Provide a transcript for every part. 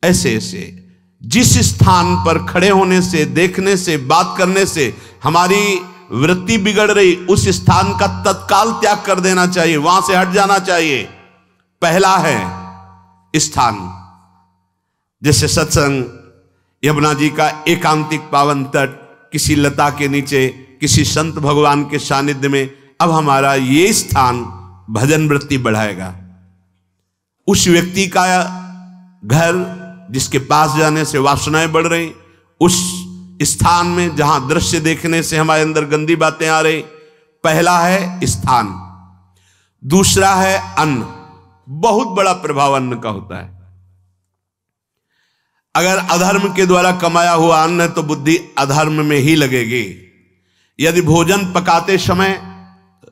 ऐसे ऐसे जिस स्थान पर खड़े होने से, देखने से, बात करने से हमारी वृत्ति बिगड़ रही, उस स्थान का तत्काल त्याग कर देना चाहिए, वहां से हट जाना चाहिए। पहला है स्थान, जैसे सत्संग, यमुना जी का एकांतिक पावन तट, किसी लता के नीचे, किसी संत भगवान के सानिध्य में। अब हमारा ये स्थान भजन वृत्ति बढ़ाएगा। उस व्यक्ति का घर जिसके पास जाने से वासनाएं बढ़ रही, उस स्थान में जहां दृश्य देखने से हमारे अंदर गंदी बातें आ रही। पहला है स्थान। दूसरा है अन्न। बहुत बड़ा प्रभाव अन्न का होता है। अगर अधर्म के द्वारा कमाया हुआ अन्न है तो बुद्धि अधर्म में ही लगेगी। यदि भोजन पकाते समय,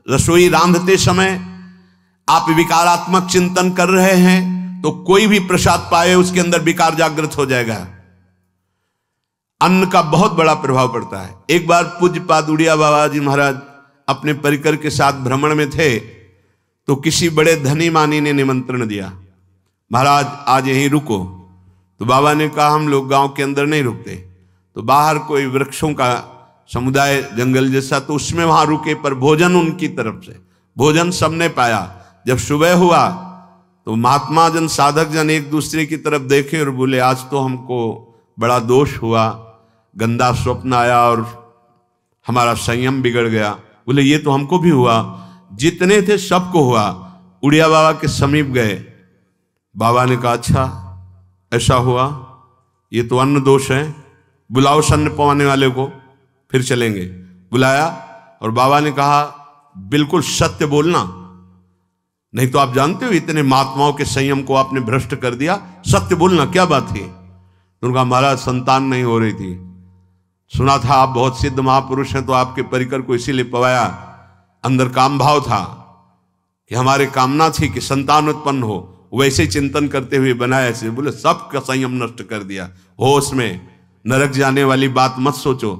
रसोई रांधते समय आप विकारात्मक चिंतन कर रहे हैं तो कोई भी प्रसाद पाए उसके अंदर विकार जागृत हो जाएगा। अन्न का बहुत बड़ा प्रभाव पड़ता है। एक बार पूज्य पाद उड़िया बाबा जी महाराज अपने परिकर के साथ भ्रमण में थे तो किसी बड़े धनी मानी ने निमंत्रण दिया, महाराज आज यहीं रुको। तो बाबा ने कहा हम लोग गांव के अंदर नहीं रुकते। तो बाहर कोई वृक्षों का समुदाय, जंगल जैसा, तो उसमें वहां रुके, पर भोजन उनकी तरफ से, भोजन सबने पाया। जब सुबह हुआ तो महात्मा जन, साधक जन एक दूसरे की तरफ देखे और बोले आज तो हमको बड़ा दोष हुआ, गंदा स्वप्न आया और हमारा संयम बिगड़ गया। बोले ये तो हमको भी हुआ, जितने थे सबको हुआ। उड़िया बाबा के समीप गए। बाबा ने कहा अच्छा ऐसा हुआ, ये तो अन्न दोष है, बुलाओ सन्न पवाने वाले को, फिर चलेंगे। बुलाया और बाबा ने कहा बिल्कुल सत्य बोलना, नहीं तो आप जानते हो इतने महात्माओं के संयम को आपने भ्रष्ट कर दिया, सत्य बोलना क्या बात थी। तो उनका महाराज संतान नहीं हो रही थी, सुना था आप बहुत सिद्ध महापुरुष हैं तो आपके परिकर को इसीलिए पवाया। अंदर काम भाव था कि हमारे कामना थी कि संतान उत्पन्न हो, वैसे चिंतन करते हुए बनाया ऐसे। बोले सबका संयम नष्ट कर दिया। होश में, नरक जाने वाली बात मत सोचो।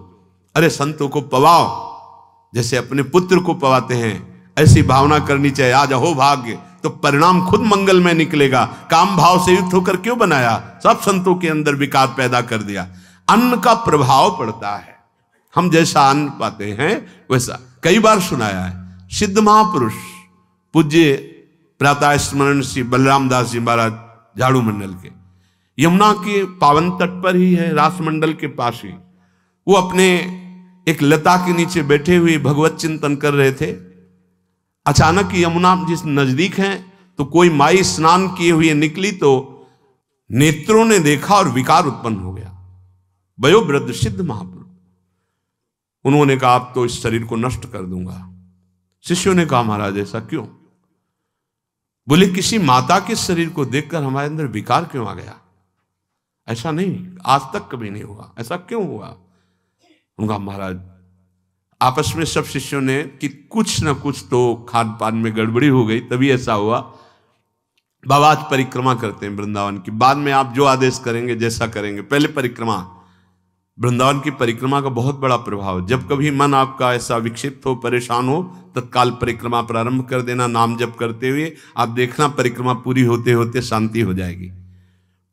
अरे संतों को पवाओ जैसे अपने पुत्र को पवाते हैं, ऐसी भावना करनी चाहिए। आज हो भाग्य तो परिणाम खुद मंगल में निकलेगा। काम भाव से युक्त होकर क्यों बनाया, सब संतों के अंदर विकार पैदा कर दिया। अन्न का प्रभाव पड़ता है। हम जैसा अन्न पाते हैं वैसा, कई बार सुनाया है। सिद्ध महापुरुष पूज्य प्रातः स्मरण श्री बलराम दास जी महाराज झाड़ू मंडल के, यमुना के पावन तट पर ही है, रासमंडल के पास ही, वो अपने एक लता के नीचे बैठे हुए भगवत चिंतन कर रहे थे। अचानक यमुना जिस नजदीक है तो कोई माई स्नान किए हुए निकली तो नेत्रों ने देखा और विकार उत्पन्न हो गया। वयोवृद्ध सिद्ध महापुरुष, उन्होंने कहा आप तो इस शरीर को नष्ट कर दूंगा। शिष्यों ने कहा महाराज ऐसा क्यों? बोले किसी माता के शरीर को देखकर हमारे अंदर विकार क्यों आ गया? ऐसा नहीं, आज तक कभी नहीं हुआ, ऐसा क्यों हुआ? उनका महाराज आपस में सब शिष्यों ने कि कुछ ना कुछ तो खान पान में गड़बड़ी हो गई तभी ऐसा हुआ। बाबा आज परिक्रमा करते हैं वृंदावन की, बाद में आप जो आदेश करेंगे जैसा करेंगे, पहले परिक्रमा। वृंदावन की परिक्रमा का बहुत बड़ा प्रभाव। जब कभी मन आपका ऐसा विक्षिप्त हो, परेशान हो, तत्काल परिक्रमा प्रारंभ कर देना नाम जप करते हुए। आप देखना परिक्रमा पूरी होते होते शांति हो जाएगी।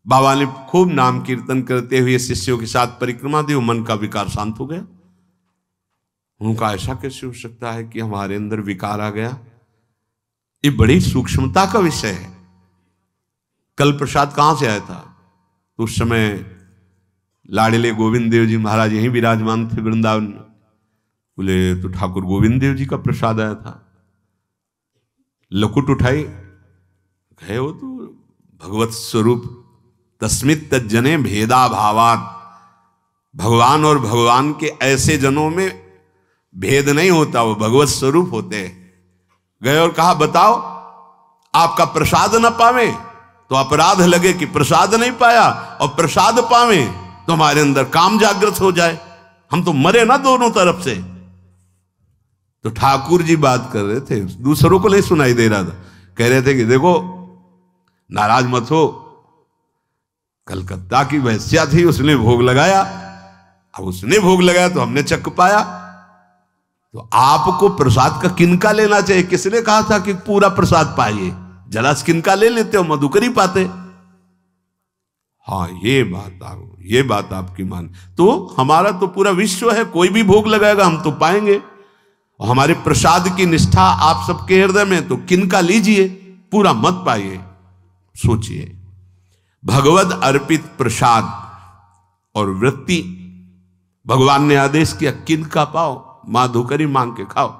बाबा ने खूब नाम कीर्तन करते हुए शिष्यों के साथ परिक्रमा दी, मन का विकार शांत हो गया। उनका ऐसा कैसे हो सकता है कि हमारे अंदर विकार आ गया? ये बड़ी सूक्ष्मता का विषय है। कल प्रसाद कहां से आया था? तो उस समय लाडले गोविंद देव जी महाराज यहीं विराजमान थे वृंदावन में। बोले तो ठाकुर गोविंद देव जी का प्रसाद आया था। लकुट उठाई, गए वो तो भगवत स्वरूप तस्मित तज्जने भेदा भावात। भगवान और भगवान के ऐसे जनों में भेद नहीं होता, वो भगवत स्वरूप होते हैं। गए और कहा बताओ आपका प्रसाद न पावे तो अपराध लगे कि प्रसाद नहीं पाया, और प्रसाद पावे तो हमारे अंदर काम जागृत हो जाए, हम तो मरे ना दोनों तरफ से। तो ठाकुर जी बात कर रहे थे, दूसरों को नहीं सुनाई दे रहा था। कह रहे थे कि देखो नाराज मत हो, कलकत्ता की वैश्या थी, उसने भोग लगाया, अब उसने भोग लगाया तो हमने चख पाया। तो आपको प्रसाद का किनका लेना चाहिए? किसने कहा था कि पूरा प्रसाद पाइए? जरा किनका ले लेते हो, मधुकर ही पाते। हाँ ये बात आपकी मान, तो हमारा तो पूरा विश्व है, कोई भी भोग लगाएगा हम तो पाएंगे। और हमारे प्रसाद की निष्ठा आप सबके हृदय में, तो किनका लीजिए, पूरा मत पाइए। सोचिए, भगवद अर्पित प्रसाद और वृत्ति, भगवान ने आदेश किया किनका पाओ, मां धोकरी मांग के खाओ।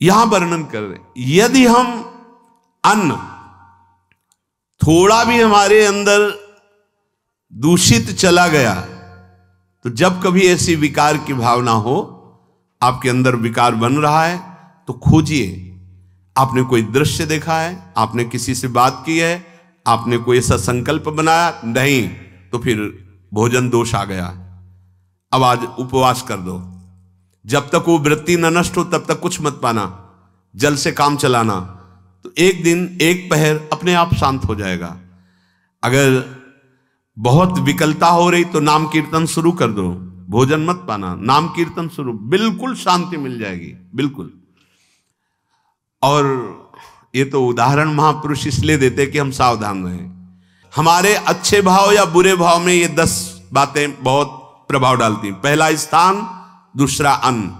यहां वर्णन कर रहे, यदि हम अन्न थोड़ा भी हमारे अंदर दूषित चला गया, तो जब कभी ऐसी विकार की भावना हो, आपके अंदर विकार बन रहा है, तो खोजिए। आपने कोई दृश्य देखा है, आपने किसी से बात की है, आपने कोई ऐसा संकल्प बनाया, नहीं, तो फिर भोजन दोष आ गया। अब आज उपवास कर दो, जब तक वो वृत्ति न नष्ट हो तब तक कुछ मत पाना, जल से काम चलाना, तो एक दिन एक पहर अपने आप शांत हो जाएगा। अगर बहुत विकलता हो रही तो नाम कीर्तन शुरू कर दो, भोजन मत पाना, नाम कीर्तन शुरू, बिल्कुल शांति मिल जाएगी, बिल्कुल। और ये तो उदाहरण महापुरुष इसलिए देते कि हम सावधान रहें। हमारे अच्छे भाव या बुरे भाव में ये 10 बातें बहुत प्रभाव डालती हैं। पहला स्थान, दूसरा अन्न,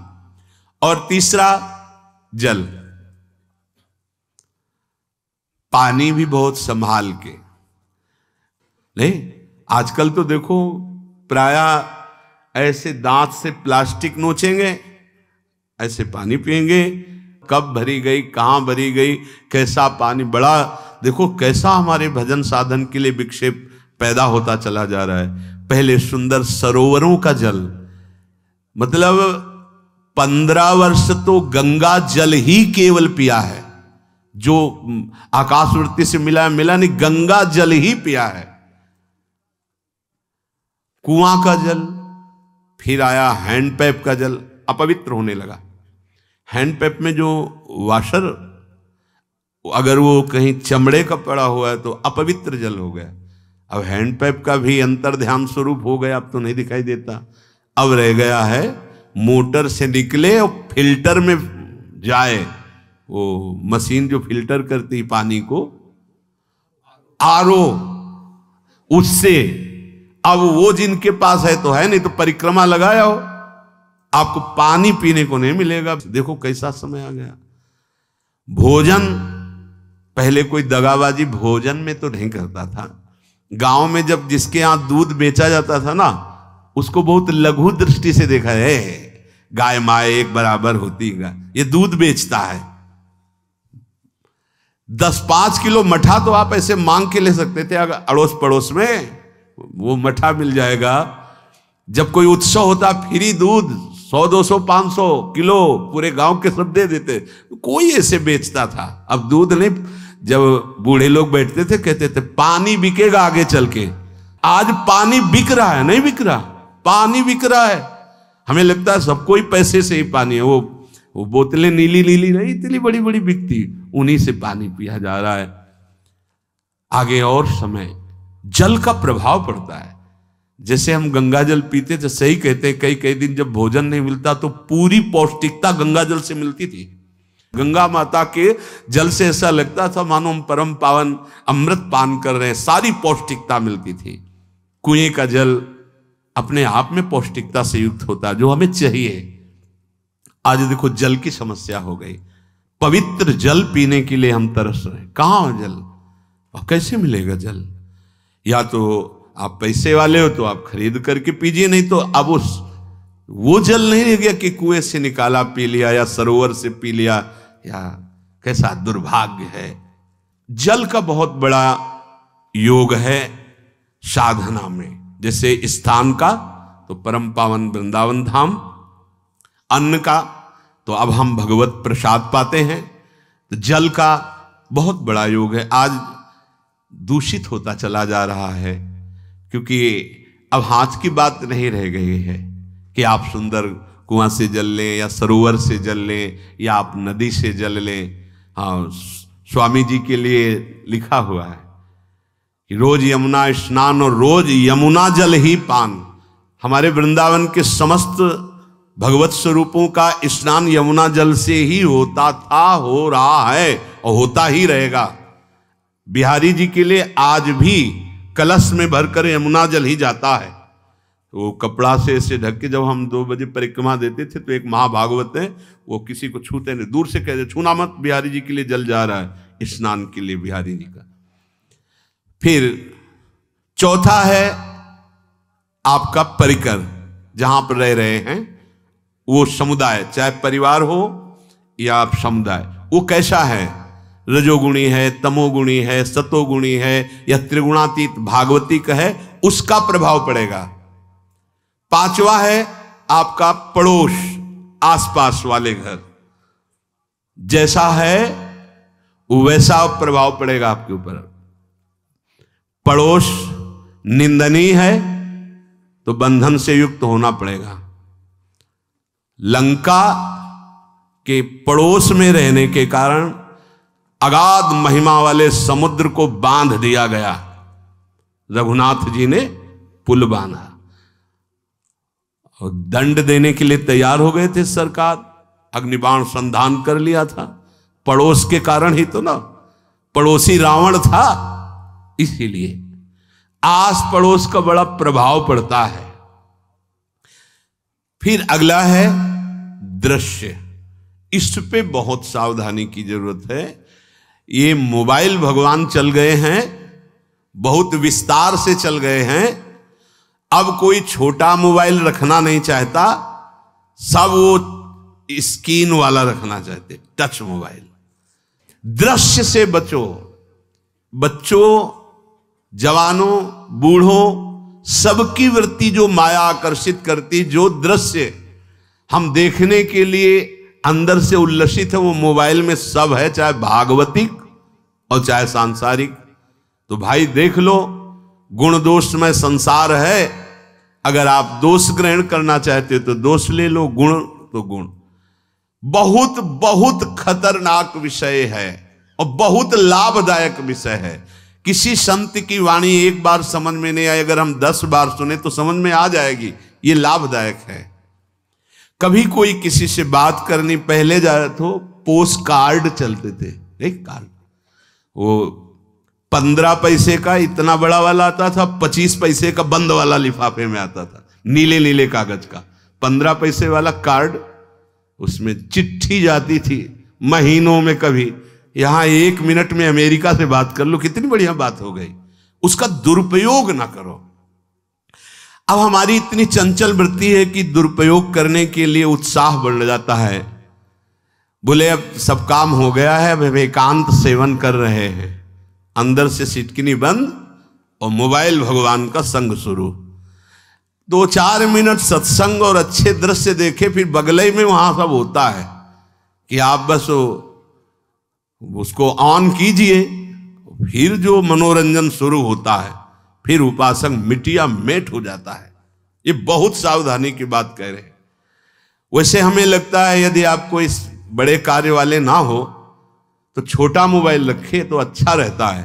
और तीसरा जल। पानी भी बहुत संभाल के, नहीं आजकल तो देखो प्रायः ऐसे दांत से प्लास्टिक नोचेंगे, ऐसे पानी पिएंगे, कब भरी गई, कहां भरी गई, कैसा पानी, बड़ा देखो कैसा हमारे भजन साधन के लिए विक्षेप पैदा होता चला जा रहा है। पहले सुंदर सरोवरों का जल, मतलब 15 वर्ष तो गंगा जल ही केवल पिया है, जो आकाशवृत्ति से मिला नहीं, गंगा जल ही पिया है। कुआं का जल, फिर आया हैंडपैप का जल, अपवित्र होने लगा। हैंडपैप में जो वाशर, अगर वो कहीं चमड़े का पड़ा हुआ है तो अपवित्र जल हो गया। अब हैंडपैप का भी अंतर ध्यान स्वरूप हो गया, अब तो नहीं दिखाई देता। अब रह गया है मोटर से निकले और फिल्टर में जाए, वो मशीन जो फिल्टर करती है पानी को, आरओ, उससे। अब वो जिनके पास है तो है, नहीं तो परिक्रमा लगाया हो, आपको पानी पीने को नहीं मिलेगा। देखो कैसा समय आ गया। भोजन, पहले कोई दगाबाजी भोजन में तो नहीं करता था। गांव में जब जिसके यहां दूध बेचा जाता था ना, उसको बहुत लघु दृष्टि से देखा है, गाय माए एक बराबर होती है, ये दूध बेचता है। 10-5 किलो मठा तो आप ऐसे मांग के ले सकते थे, अगर अड़ोस पड़ोस में वो मठा मिल जाएगा। जब कोई उत्सव होता, फ्री दूध 100-200 500 किलो पूरे गांव के सब दे देते, कोई ऐसे बेचता था। अब दूध नहीं, जब बूढ़े लोग बैठते थे कहते थे पानी बिकेगा आगे चल के। आज पानी बिक रहा है, नहीं बिक रहा, पानी बिक रहा है। हमें लगता है सबको ही पैसे से ही पानी है। वो बोतलें नीली नीली नहीं, इतनी बड़ी बड़ी बिकती, उन्हीं से पानी पिया जा रहा है। आगे और समय जल का प्रभाव पड़ता है। जैसे हम गंगा जल पीते थे, सही कहते हैं, कई दिन जब भोजन नहीं मिलता तो पूरी पौष्टिकता गंगा जल से मिलती थी। गंगा माता के जल से ऐसा लगता था मानो हम परम पावन अमृत पान कर रहे हैं, सारी पौष्टिकता मिलती थी। कुएं का जल अपने आप में पौष्टिकता से युक्त होता, जो हमें चाहिए। आज देखो जल की समस्या हो गई, पवित्र जल पीने के लिए हम तरस रहे हैं। कहां है जल, और कैसे मिलेगा जल? या तो आप पैसे वाले हो तो आप खरीद करके पीजिए, नहीं तो अब वो जल नहीं रह गया कि कुएं से निकाला पी लिया या सरोवर से पी लिया, या कैसा दुर्भाग्य है। जल का बहुत बड़ा योग है साधना में। जैसे स्थान का तो परम पावन वृंदावन धाम, अन्न का तो अब हम भगवत प्रसाद पाते हैं, तो जल का बहुत बड़ा योग है। आज दूषित होता चला जा रहा है, क्योंकि अब हाथ की बात नहीं रह गई है कि आप सुंदर कुआं से जल लें या सरोवर से जल लें या आप नदी से जल लें। हाँ, स्वामी जी के लिए लिखा हुआ है कि रोज यमुना स्नान और रोज यमुना जल ही पान। हमारे वृंदावन के समस्त भगवत स्वरूपों का स्नान यमुना जल से ही होता था, हो रहा है और होता ही रहेगा। बिहारी जी के लिए आज भी कलश में भरकर यमुना जल ही जाता है। तो वो कपड़ा से ऐसे ढक के जब हम 2 बजे परिक्रमा देते थे तो एक महाभागवत है, वो किसी को छूते नहीं, दूर से कहते छूना मत, बिहारी जी के लिए जल जा रहा है, स्नान के लिए बिहारी जी का। फिर चौथा है आपका परिकर, जहां पर रह रहे हैं वो समुदाय, चाहे परिवार हो या आप समुदाय, वो कैसा है, रजोगुणी है, तमोगुणी है, सतोगुणी है या त्रिगुणातीत भागवतिक है, उसका प्रभाव पड़ेगा। पांचवा है आपका पड़ोस, आसपास वाले घर, जैसा है वैसा प्रभाव पड़ेगा आपके ऊपर। पड़ोस निंदनीय है तो बंधन से युक्त होना पड़ेगा। लंका के पड़ोस में रहने के कारण अगाध महिमा वाले समुद्र को बांध दिया गया, रघुनाथ जी ने पुल बांधा और दंड देने के लिए तैयार हो गए थे सरकार, अग्निबाण संधान कर लिया था, पड़ोस के कारण ही तो ना, पड़ोसी रावण था, इसीलिए आस पड़ोस का बड़ा प्रभाव पड़ता है। फिर अगला है दृश्य, इस पे बहुत सावधानी की जरूरत है। ये मोबाइल भगवान चल गए हैं, बहुत विस्तार से चल गए हैं, अब कोई छोटा मोबाइल रखना नहीं चाहता, सब वो स्क्रीन वाला रखना चाहते, टच मोबाइल। दृश्य से बचो, बच्चों, जवानों, बूढ़ों, सबकी वृत्ति जो माया आकर्षित करती, जो दृश्य हम देखने के लिए अंदर से उल्लसित है, वो मोबाइल में सब है, चाहे भागवतिक और चाहे सांसारिक। तो भाई देख लो, गुण दोष में संसार है, अगर आप दोष ग्रहण करना चाहते हो तो दोष ले लो, गुण तो गुण। बहुत बहुत खतरनाक विषय है और बहुत लाभदायक विषय है। किसी संत की वाणी एक बार समझ में नहीं आई, अगर हम 10 बार सुने तो समझ में आ जाएगी, ये लाभदायक है। कभी कोई किसी से बात करनी, पहले जाए तो पोस्ट कार्ड चलते थे, एक कार्ड, वो 15 पैसे का इतना बड़ा वाला आता था, 25 पैसे का बंद वाला लिफाफे में आता था, नीले नीले कागज का 15 पैसे वाला कार्ड, उसमें चिट्ठी जाती थी महीनों में। कभी यहां 1 मिनट में अमेरिका से बात कर लो, कितनी बढ़िया बात हो गई। उसका दुरुपयोग ना करो। अब हमारी इतनी चंचल वृत्ति है कि दुरुपयोग करने के लिए उत्साह बढ़ जाता है। बोले अब सब काम हो गया है, अब एकांत सेवन कर रहे हैं, अंदर से सिटकिनी बंद और मोबाइल भगवान का संग शुरू। 2-4 मिनट सत्संग और अच्छे दृश्य देखे, फिर बगले में वहां सब होता है कि आप बस उसको ऑन कीजिए, फिर जो मनोरंजन शुरू होता है, फिर उपासक मिटिया मेट हो जाता है। ये बहुत सावधानी की बात कह रहे हैं। वैसे हमें लगता है यदि आपको इस बड़े कार्य वाले ना हो तो छोटा मोबाइल रखे तो अच्छा रहता है।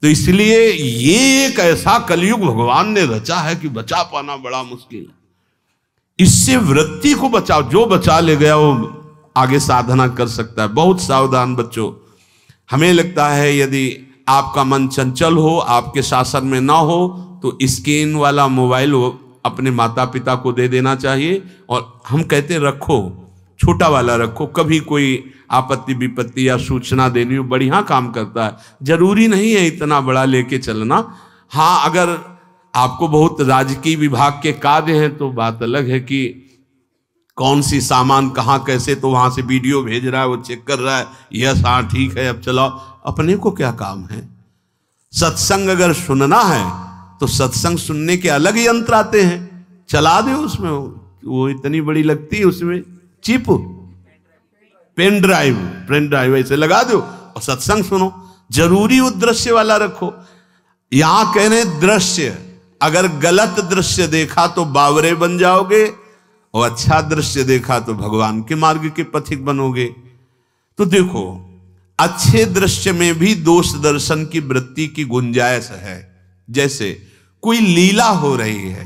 तो इसलिए ये एक ऐसा कलयुग भगवान ने रचा है कि बचा पाना बड़ा मुश्किल है। इससे वृत्ति को बचाओ, जो बचा ले गया वो आगे साधना कर सकता है। बहुत सावधान बच्चों। हमें लगता है यदि आपका मन चंचल हो, आपके शासन में ना हो, तो स्क्रीन वाला मोबाइल अपने माता पिता को दे देना चाहिए। और हम कहते रखो, छोटा वाला रखो, कभी कोई आपत्ति विपत्ति या सूचना देनी हो, बढ़िया काम करता है। जरूरी नहीं है इतना बड़ा लेके चलना। हाँ, अगर आपको बहुत राजकीय विभाग के कार्य हैं तो बात अलग है कि कौन सी सामान कहाँ कैसे, तो वहां से वीडियो भेज रहा है, वो चेक कर रहा है, यस हाँ ठीक है अब चलाओ। अपने को क्या काम है? सत्संग अगर सुनना है तो सत्संग सुनने के अलग यंत्र आते हैं, चला दो उसमें, वो इतनी बड़ी लगती है, उसमें चिप, पेन ड्राइव ऐसे लगा दो और सत्संग सुनो। जरूरी वो दृश्य वाला रखो। यहां कह रहे दृश्य, अगर गलत दृश्य देखा तो बावरे बन जाओगे और अच्छा दृश्य देखा तो भगवान के मार्ग के पथिक बनोगे। तो देखो, अच्छे दृश्य में भी दोष दर्शन की वृत्ति की गुंजाइश है। जैसे कोई लीला हो रही है,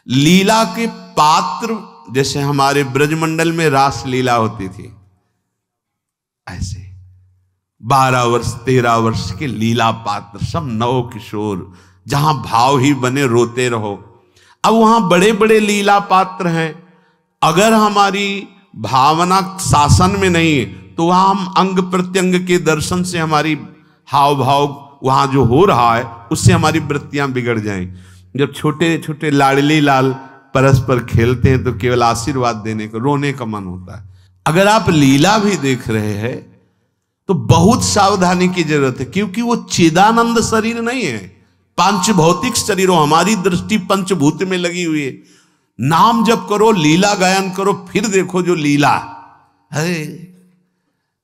लीला के पात्र, जैसे हमारे ब्रजमंडल में रास लीला होती थी, ऐसे 12 वर्ष 13 वर्ष के लीला पात्र, सब नव किशोर जहां भाव ही बने रोते रहो। अब वहां बड़े बड़े लीला पात्र हैं, अगर हमारी भावना शासन में नहीं है तो वहां हम अंग प्रत्यंग के दर्शन से हमारी हाव भाव वहां जो हो रहा है उससे हमारी वृत्तियां बिगड़ जाएं। जब छोटे छोटे लाडली लाल परस्पर खेलते हैं तो केवल आशीर्वाद देने को, रोने का मन होता है। अगर आप लीला भी देख रहे हैं तो बहुत सावधानी की जरूरत है, क्योंकि वो चिदानंद शरीर नहीं है, पांच भौतिक शरीरों, हमारी दृष्टि पंचभूत में लगी हुई है। नाम जप करो, लीला गायन करो, फिर देखो जो लीला है,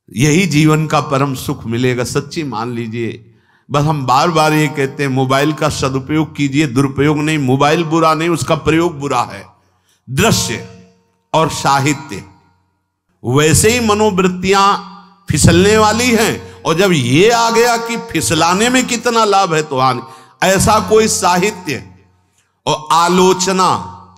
यही जीवन का परम सुख मिलेगा। सच्ची मान लीजिए। बस हम बार बार ये कहते हैं मोबाइल का सदुपयोग कीजिए, दुरुपयोग नहीं। मोबाइल बुरा नहीं, उसका प्रयोग बुरा है। दृश्य और साहित्य वैसे ही मनोवृत्तियां फिसलने वाली हैं, और जब ये आ गया कि फिसलाने में कितना लाभ है तो ऐसा कोई साहित्य और आलोचना,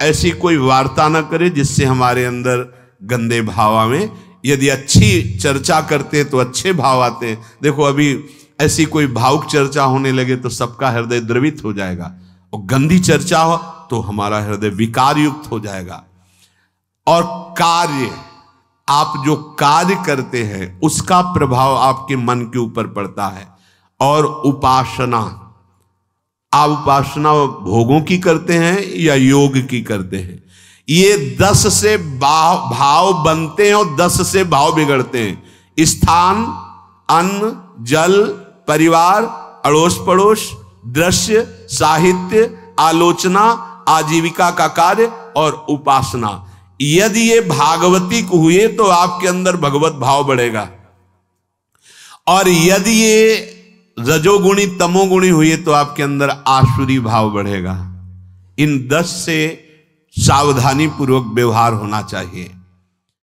ऐसी कोई वार्ता ना करे जिससे हमारे अंदर गंदे भाव आवे। यदि अच्छी चर्चा करते हैं तो अच्छे भाव आते हैं। देखो अभी ऐसी कोई भावुक चर्चा होने लगे तो सबका हृदय द्रवित हो जाएगा, और गंदी चर्चा हो तो हमारा हृदय विकार युक्त हो जाएगा। और कार्य, आप जो कार्य करते हैं उसका प्रभाव आपके मन के ऊपर पड़ता है। और उपासना, आप उपासना भोगों की करते हैं या योग की करते हैं, ये 10 से भाव बनते हैं और 10 से भाव बिगड़ते हैं। स्थान, अन्न, जल, परिवार, अड़ोस पड़ोस, दृश्य, साहित्य, आलोचना, आजीविका का कार्य और उपासना। यदि ये भागवतिक हुए तो आपके अंदर भगवत भाव बढ़ेगा, और यदि ये रजोगुणी तमोगुणी हुए तो आपके अंदर आसुरी भाव बढ़ेगा। इन 10 से सावधानी पूर्वक व्यवहार होना चाहिए।